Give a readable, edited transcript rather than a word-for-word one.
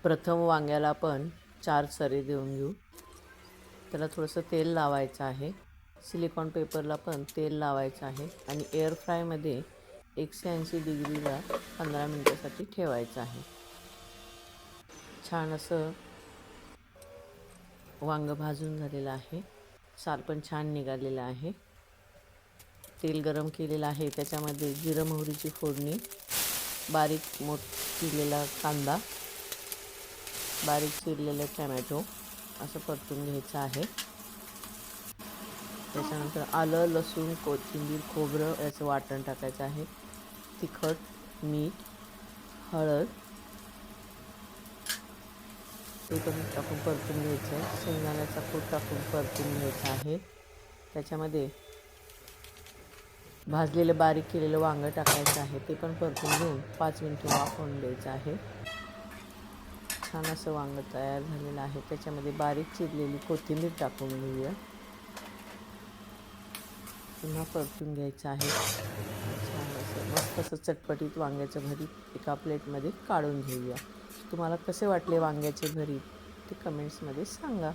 प्रथम वांग्याला आपण 4 सरी देऊन घेऊ. त्याला थोडंसं तेल लावायचं आहे. सिलिकॉन पेपरला पण तेल लावायचं आहे आणि एअर फ्रायमध्ये 180 डिग्रीला 15 मिनिटासाठी ठेवायचं आहे. छान असं वांग भाजून झालेलं आहे. साल पण छान निघालेलं आहे. तेल गरम केलेलं आहे. त्याच्यामध्ये जिरं मोहरीची फोडणी, बारीक चिरलेला कांदा, बारीक चिरलेले टोमॅटो असं परतून घ्यायचं आहे. त्याच्यानंतर आलं, लसूण, कोथिंबीर, खोबरं याचं वाटण टाकायचं आहे. तिखट, मीठ, हळद ते पण टाकून परतून घ्यायचं आहे. शेंगदाण्याचा कूट टाकून परतून घ्यायचं आहे. त्याच्यामध्ये भाजलेलं बारीक केलेलं वांगं टाकायचं आहे. ते पण परतून घेऊन 5 मिनिटं वाफवून द्यायचं आहे. छान असं वांगं तयार झालेलं आहे. त्याच्यामध्ये बारीक चिरलेली कोथिंबीर टाकून घेऊया. पुन्हा परतून घ्यायचं आहे. छान असं मस्त असं चटपटीत वांग्याचं भरीत एका प्लेटमध्ये काढून घेऊया. तुम्हाला कसे वाटले वांग्याचे भरीत ते कमेंट्समध्ये सांगा.